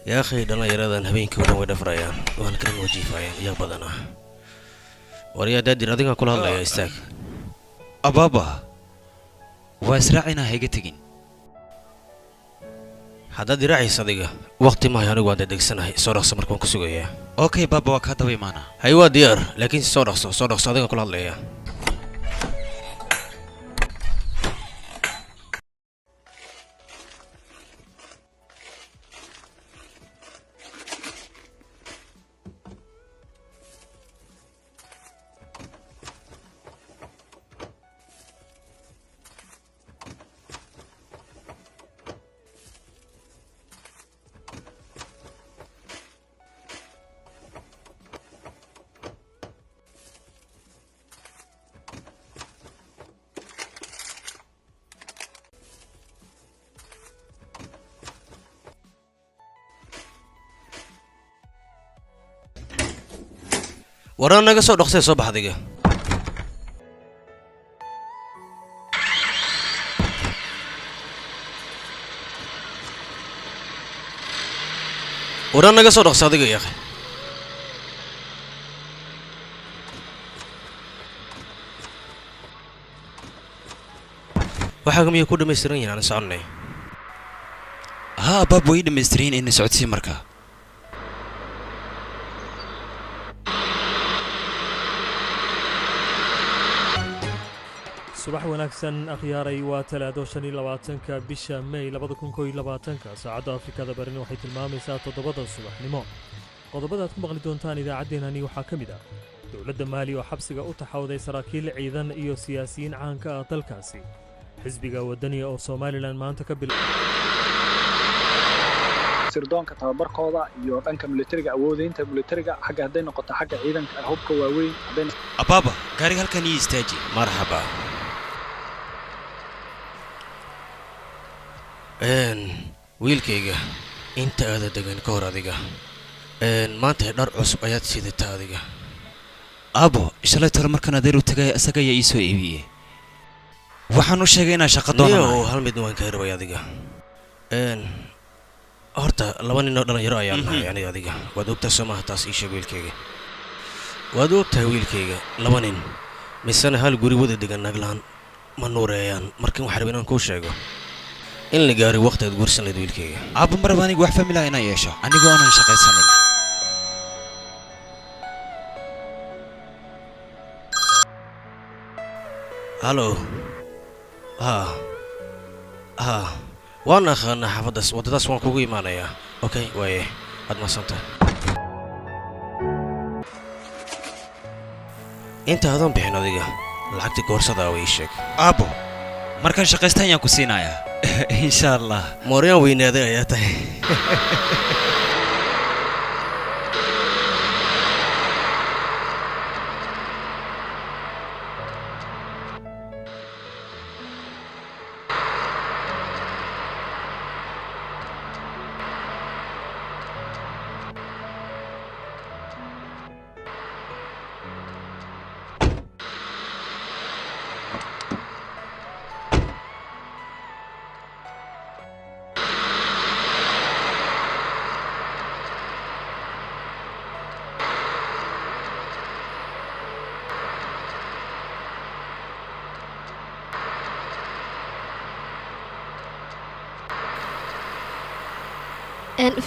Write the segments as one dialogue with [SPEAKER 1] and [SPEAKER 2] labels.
[SPEAKER 1] يا أخي دلنا يرادان هبينك ودن ودفريان وأنا كريم وجيفايان يا بدنا وريا دادي رادينا كل هذا يا استاك
[SPEAKER 2] أبابا وأسرعنا هيجتين
[SPEAKER 1] هذا دراعي صديقة وقت ما يعني واد ديك سنة صورة سمركم كسوقية
[SPEAKER 2] أوكي بابا وكذا ويمانا
[SPEAKER 1] هيوا ديار لكن صورة صديقة كل هذا يا ورانا قصة رخصة صباح دقيقة ورانا قصة رخصة دقيقة يا أخي وحكم يكون مسترين يعني سألني
[SPEAKER 2] ها بابا وين مسترين إن سعود سيمركا
[SPEAKER 3] subax wanaagsan akhyaaray waa talaado 25ka bisha May 2022 saacada Afrikada Bari waxay tilmaamaysaa 7 subaxnimo qodobada aad ku maqli doontaan idaacaddeenani waxaa ka mid ah dawladda Maali oo xabsiga u taxawday saraakiil ciidan iyo siyaasiyiin caan ka ah dalkaasi xisbiga wadaniga oo Soomaaliland maanta ka
[SPEAKER 4] sirdoonka tababarkooda iyo dhanka militariga awoodeynta militariga xagga haday noqoto xagga ciidanka hubka waaweyn haday
[SPEAKER 2] أبابا قاري هالكن يستاجي
[SPEAKER 1] مرحبا wiilkayga inta aada degan ka hor adiga maanta dhar cusub ayaad sidataa adiga
[SPEAKER 2] أبو إشلا ترى مركنا ديرو تجاي أساقي يسوي إيه وحنو شجعنا شقة دونا
[SPEAKER 1] يو هل مدن وين كهربا يا adiga horta laba nin oo dhalinyaro ayaan nahay aniga adiga waad ogtahay Soomaha taas ii sheeg wiilkayga waad ogtahay wiilkayga laba nin misana hal guri wada degan naglaan ma nuureeyaan markii wax rabinaan ku sheego in la gaari waqti aad guursanad wiilkayga
[SPEAKER 2] أبو مرباني واحد فاميلا هنا يعيشوا أنا جوانا شقة سنة
[SPEAKER 1] هالو ها وانا خلنا حفظ ودرس وان كوغي مانيا اوكي واي قد ما صنت انت هذا بحين adiga lacagti koorsada way sheeg
[SPEAKER 2] أبو مركان شقة يا كوسينا يا إن شاء الله
[SPEAKER 1] موريان وينادي ayaa tahay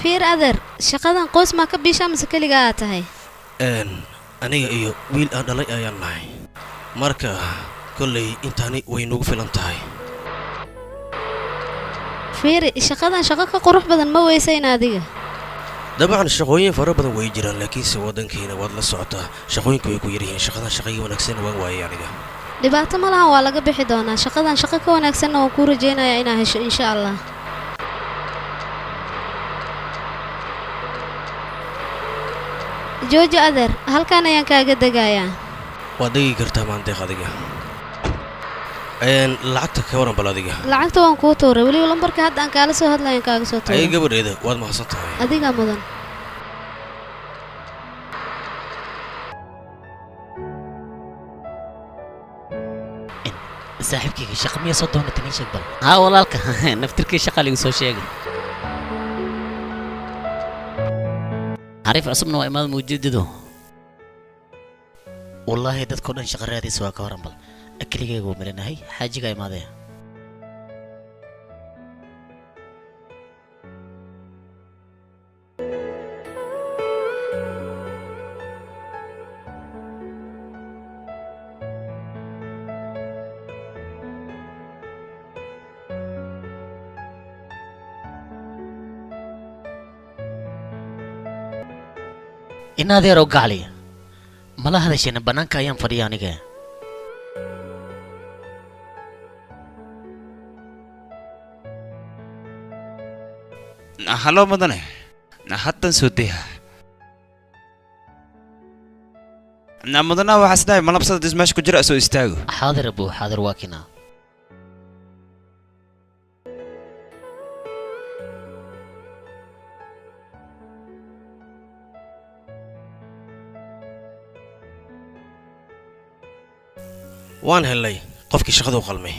[SPEAKER 5] fiir adeer shaqadan qoys ma ka bisha mise kaliga aad tahay
[SPEAKER 1] aniga iyo wiil aan dhalay ayaan nahay marka kullay intaani way nagu filan tahay
[SPEAKER 5] fiir shaqadan shaqo ka qurux badan ma weysayn adiga
[SPEAKER 1] dabcan shaqooyin fara badan way jiraan laakiinse wadankeena waad la socotaa shaqooyinku way ku yar yihiin shaqadan shaqooyin wanaagsan waan waayay aniga
[SPEAKER 5] dhibaato ma laha waa laga bixi doonaa shaqadan shaqo ka wanaagsan oo ku rajeynayaa inaa hesho insha Allah joojo adeer halkaan ayaan kaaga degayaa
[SPEAKER 1] waad degi kartaa maandeeq adiga lacagta ka waran bal adiga
[SPEAKER 5] lacagta waan kuu tuuray weliba lambarka hadda aan kaala soo hadlayo kaaga soo tuuray
[SPEAKER 1] ay gabadheeda waad mahadsan tahay
[SPEAKER 5] adiga mudan
[SPEAKER 6] saaxiibkayga shaqo miyaa soo doonatay nin sheeg bal haa walaalka naftirkii shaqa ligu soo sheegay عارف عصبنا وإمام مجدده والله دad ko dhan shaqo raadis waa ka waran bal akligaygu marinahay xaajiga imaadaya inadeero gacliya mala hadashayna bannaanka ayaan fadhiya aniga
[SPEAKER 2] hallo madane haddan soo daya mudana waxaa isdhahay malabsada dis meesha ku jira soo istaago
[SPEAKER 6] xaadir abu xaadir waa kina
[SPEAKER 1] waan helay qofkii shaqada u qalmay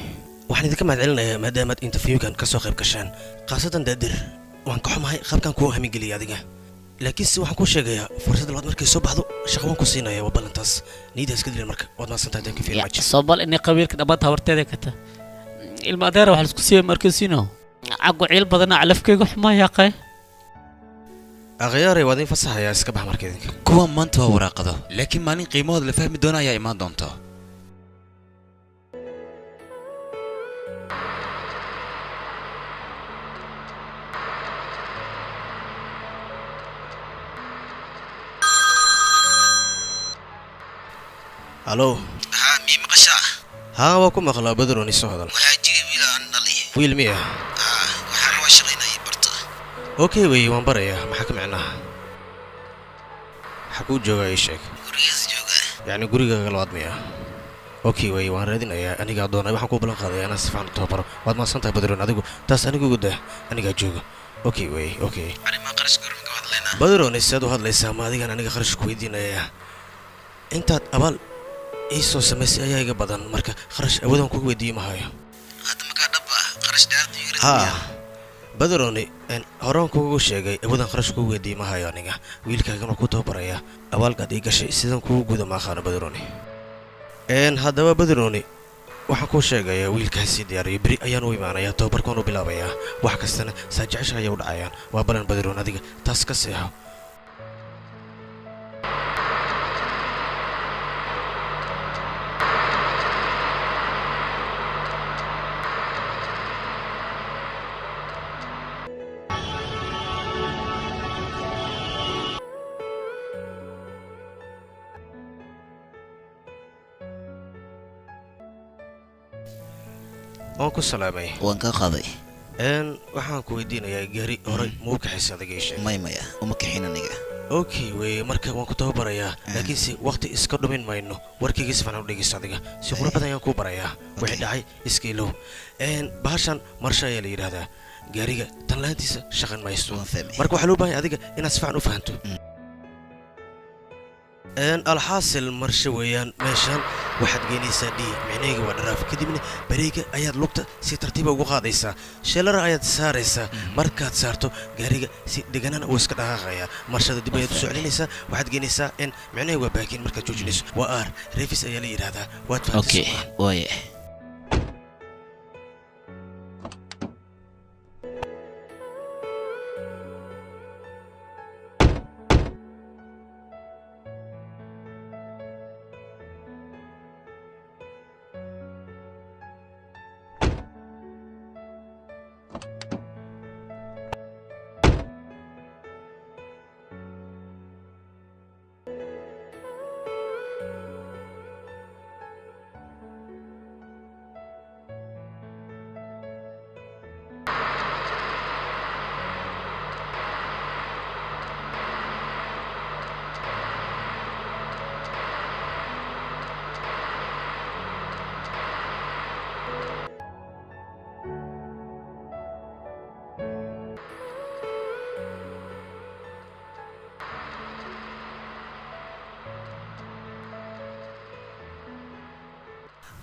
[SPEAKER 1] waxaan idinka mahadcelinayaa maadaamaad interviewkan ka soo qayb gashaan khaasatan daadir waan ka xumahay qaabkan kuu hamingeliyay adiga laakiinse waxaan kuu sheegayaa fursad labaad markay soo baxdo shaqo waan ku siinaya waa ballantaas niyadda iska dilin marka waad mahadsantahay thank you very much
[SPEAKER 6] soobal inay qabiilka dhammaanta habarteeda kata ilma adeera waxa la isku siiyay markiisino cago ciil badana calafkayga xumaa yaaqay
[SPEAKER 1] akhyaarey waad in fasaxayaa iska bax marka idinka
[SPEAKER 2] kuwa maanta waa waraaqado laakiin maalin qiimahooda la fahmi doona ayaa imaan doonta
[SPEAKER 1] halo
[SPEAKER 7] mii maqashaa
[SPEAKER 1] haa waa ku maqlaa badrooni soo hadal
[SPEAKER 7] waxaa jiri wiil aan dhalay
[SPEAKER 1] wiil miya
[SPEAKER 7] waxaan waa shaqaynayay barta
[SPEAKER 1] okay wey waan barayaa maxaa ka micnaha xaguu joogaa ii sheeg
[SPEAKER 7] gurigaas jooga
[SPEAKER 1] yacni gurigaaga labaad miya okay wey waan raadinayaa anigaa doonay waxaan kuu ballan qaadaya inaan si fiican u tababaro waad mahadsantahay badroon adigu taas anigu ugu dah anigaa jooga okay wey okay
[SPEAKER 7] arrimaha qarashka hormaka hadlaynaa
[SPEAKER 1] badrooni sidaad u hadlaysaa ma adigaan aniga kharash ku weydiinayaa intaad abaal ii soo samaysay ayaa iga badan marka kharash awoodaan kugu weydiiyi mahayo
[SPEAKER 7] hadda makaa dhab ah qarash dheerta yiri
[SPEAKER 1] haa badrooni horaan kugu sheegay awoodaan kharash kugu weydiiyi mahayo aniga wiilkaagana ku tababarayaa abaalkaad ii gashay sidaan kugu guda maaqaano badrooni haddaba badrooni waxaan kuu sheegayaa wiilkaasi diyaariyo beri ayaan u imaanayaa tababarkaan u bilaabayaa wax kastana saa jecesha ayay u dhacayaan waa balan badroon adiga taas ka seexo waan ku salaamay
[SPEAKER 7] waan ka qaaday
[SPEAKER 1] waxaan ku weydiinayaa gaari horay muu kaxaysa adiga ii sheeg
[SPEAKER 7] maya uma kaxin aniga
[SPEAKER 1] okay wey marka waan ku tababarayaa laakiinse waqti iska dhumin mayno warkayga si fiican u dhegeyso adiga si qurux badan ayaan kuu barayaa wixii dhacay iska ilow bahashan marsha ayaa la yidhaahdaa gaariga tan lahaantiisa shaqan maysto marka waxaa loo baahanya adiga inaad si fiican u fahanto alxaasil marshe weeyaan meeshaan waxaad geynaysaa d micnaheyga waa dharaaf kadibna bareega ayaad lugta si tartiiba ugu qaadaysaa sheelara ayaad saaraysaa markaad saarto gaariga si deganana uu iska dhaqaaqayaa marshada dib ayaad u soo celinaysaa waxaad geynaysaa micnaheyga waa baakiin markaad joojinayso waa aar reefis ayaa la yidhaahdaa waad
[SPEAKER 6] waaye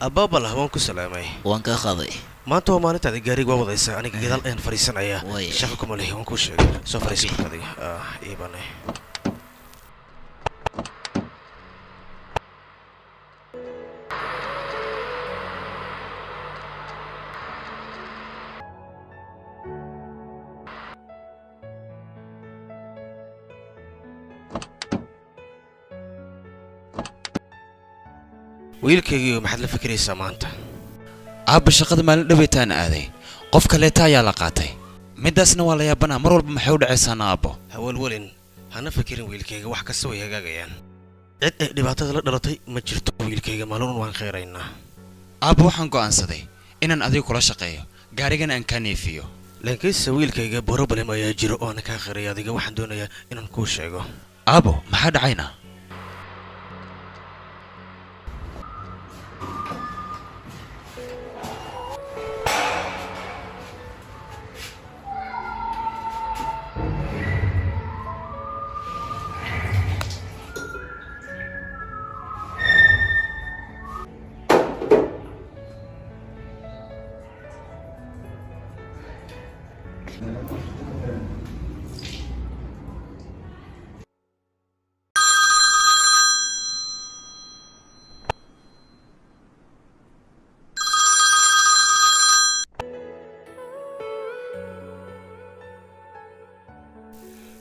[SPEAKER 1] abaabalah waan ku salaamay
[SPEAKER 7] waan ka qaaday
[SPEAKER 1] maanta waa maalintaada gaariga waa wadaysaa aniga gadaal ayaan fadhiisanayaa shaqa kuma lehi waan kuu sheegay soo fadhiisa marka adiga iibanay wiilkaygii maxaad la fikiraysaa maanta
[SPEAKER 2] aabba shaqada maalin dhaweytaan aaday qof kaleeta ayaa la qaatay midaasna waa la yaabanaa mar walba maxay u dhacaysaana aabbo
[SPEAKER 1] hawalwalin hana fikirin wiilkayga wax kasta way hagaagayaan cid ay dhibaatada la dhalatay ma jirto wiilkayga maalin waan khayraynaa
[SPEAKER 2] aabba waxaan go'aansaday inaan adiga kula shaqeeyo gaarigana aan kaa neefiyo
[SPEAKER 1] laakiinse wiilkayga problem ayaa jiro oo aan kaa khayray adiga waxaan doonayaa inaan kuu sheego
[SPEAKER 2] aabbo maxaa dhacayna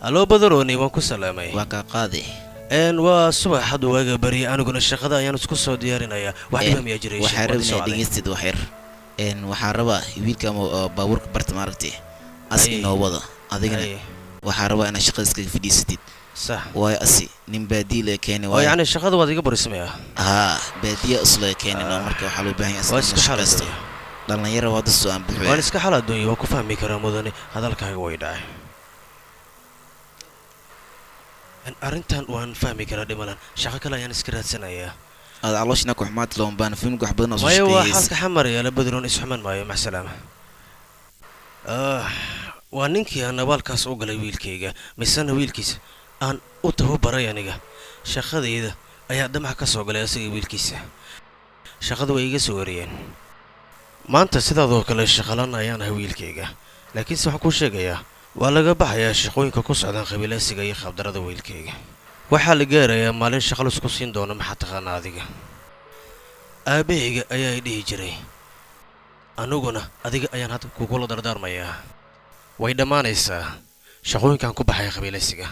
[SPEAKER 1] aloo badaroni waan ku salaamay
[SPEAKER 7] waa kaa qaadi
[SPEAKER 1] waa subax hadda waaga bari aniguna shaqada ayaan isku soo diyaarinayaa wax dhiba miyaa jiray
[SPEAKER 7] waxaa rabnaa dhegeysteed wax yar waxaa rabaa wiilka baabuurka barta maaragtay as inoo wada adigana waxaa rabaa inaad shaqada iskaga fadhiisatid
[SPEAKER 1] sax
[SPEAKER 7] waayo asi nin baadiye lee keeni
[SPEAKER 1] oo yacni shaqada waad iga barismaya
[SPEAKER 7] haa baadiye uslee keenino marka waxaa loo baahan yahay
[SPEAKER 1] iska xalaysto
[SPEAKER 7] dhalinyaro waa dasto aan buuxo
[SPEAKER 1] waan iska xal adduunya waan ku fahmi karaa mudane hadalkaaga way dhacay arrintan waan fahmi karaa dhimalan shaqo kale ayaan iska raadsanayaa
[SPEAKER 7] aad calooshina ku xumaad loon baan filmka wax badan oo soo
[SPEAKER 1] waayo waa
[SPEAKER 7] shaqeeyay
[SPEAKER 1] xalka xamaraya la badroon isxuman maayo mac salaama waa ninkii aan abaalkaas u galay wiilkayga misena wiilkiisa aan u tababaray aniga shaqadayda ayaa damac ka soo galay asaga wiilkiisa shaqada way iga soo wariyeen maanta sidaadoo kale shaqalan ayaan ahay wiilkayga laakiinse waxaan kuu sheegayaa waa laga baxayaa shaqooyinka ku socdaan qabiilaysiga iyo khabdarada wiilkayga waxaa la gaarayaa maalin shaqo laisku siin doono maxaa taqaanaa adiga aabahayga ayaa i dhihi jiray aniguna adiga ayaan hadda kugula dardaarmayaa way dhammaanaysaa shaqooyinkan ku baxaya qabiilaysiga